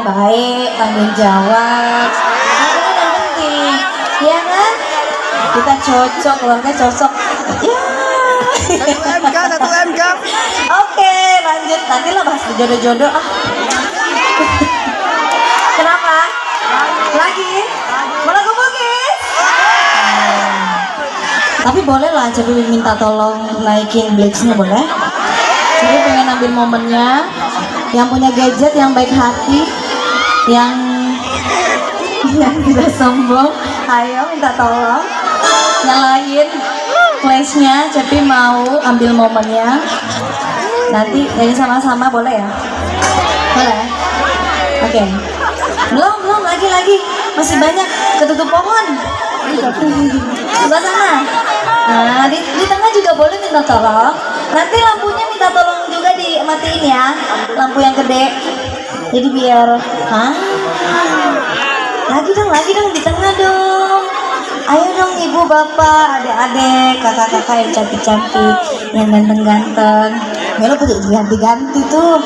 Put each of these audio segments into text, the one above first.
baik, tanggung jawab. Itu kan yang penting, ya kan? Kita cocok, keluarga cocok. Ya. 1 MK. Oke, lanjut. Nanti lah bahas jodoh-jodoh. Kenapa? Lagi? Mau lagu Bugis? Tapi boleh lah, Cepi minta tolong naikin Blix-nya boleh? Cepi pengen ambil momennya. Yang punya gadget, yang baik hati, yang tidak sombong, ayo minta tolong. Nyalain flashnya, Cepi mau ambil momennya. Nanti nyanyi sama-sama boleh ya? Boleh? Oke. Belum, lagi. Masih banyak, ketutup pohon. Sebelah sana. Nah, di tengah juga boleh minta tolong. Nanti lampunya minta tolong juga dimatiin ya. Lampu yang gede. Jadi biar, lagi dong di tengah dong. Ayo dong ibu, bapak, adik-adik, kakak-kakak yang cantik-cantik, yang ganteng-ganteng. Melo punya ganti-ganti tuh.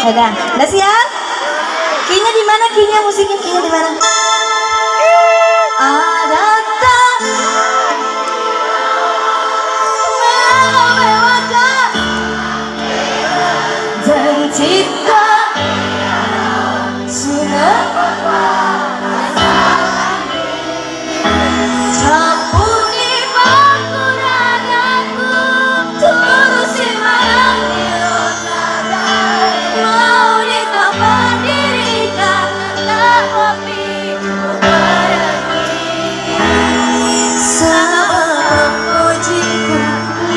Udah siap? Kayaknya di mana? Kayaknya musiknya di mana? Ada tak mewah-mewahkan tercipta sudah campuri kekuranganku, turusi marahmu, mau ditambah dirikan tak lebih sama pujiku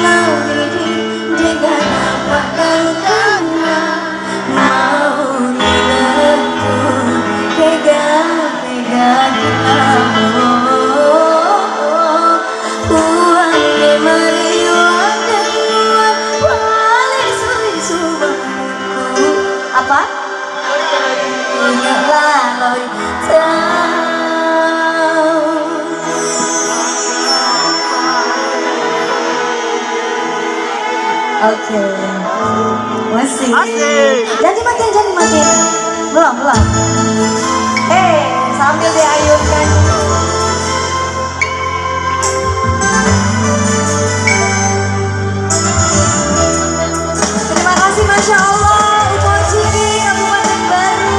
lagi dengan apa dan karena mau dilentur pegang-pegang kamu. Uangnya meriuan dan uang paling sulit apa? Ingatlah lo Oke, masih. Jangan dimatiin. Belum. Sambil diayunkan. Terima kasih, Masya Allah, Ibu Ciki, Kabupaten Baru.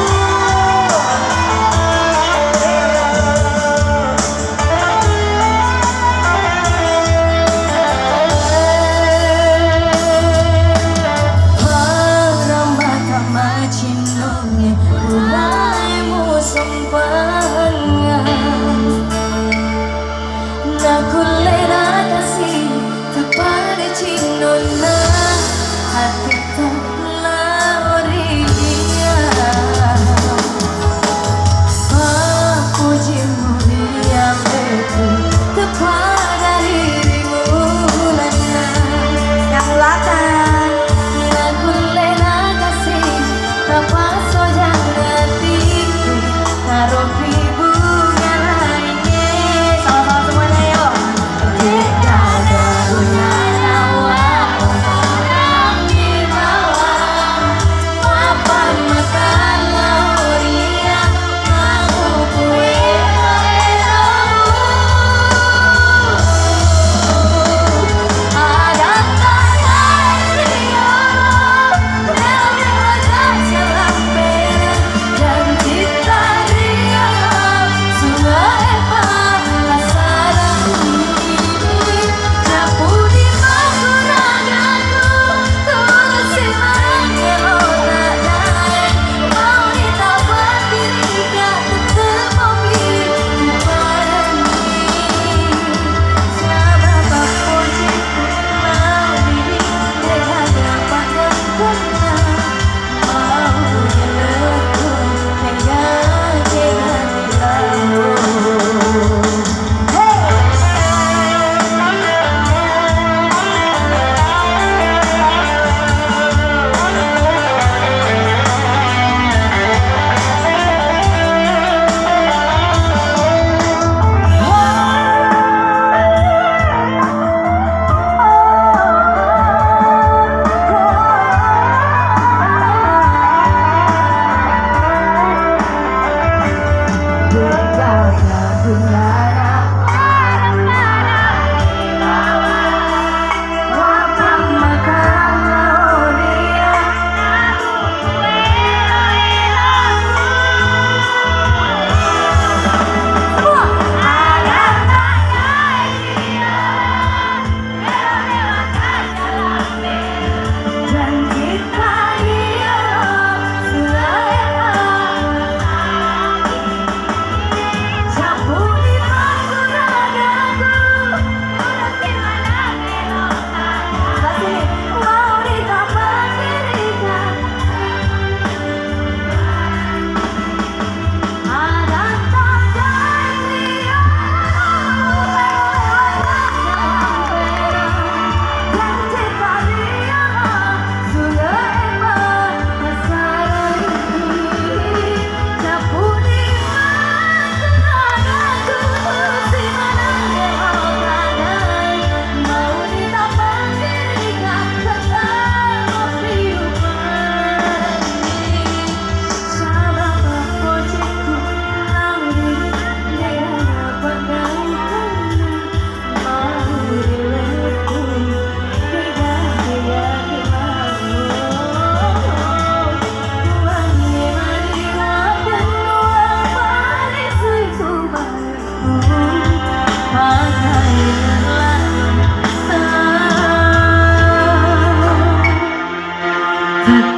Mulai musim pangan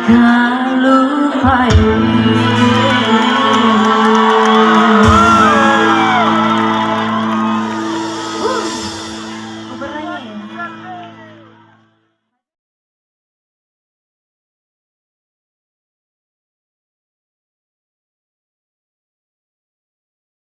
God.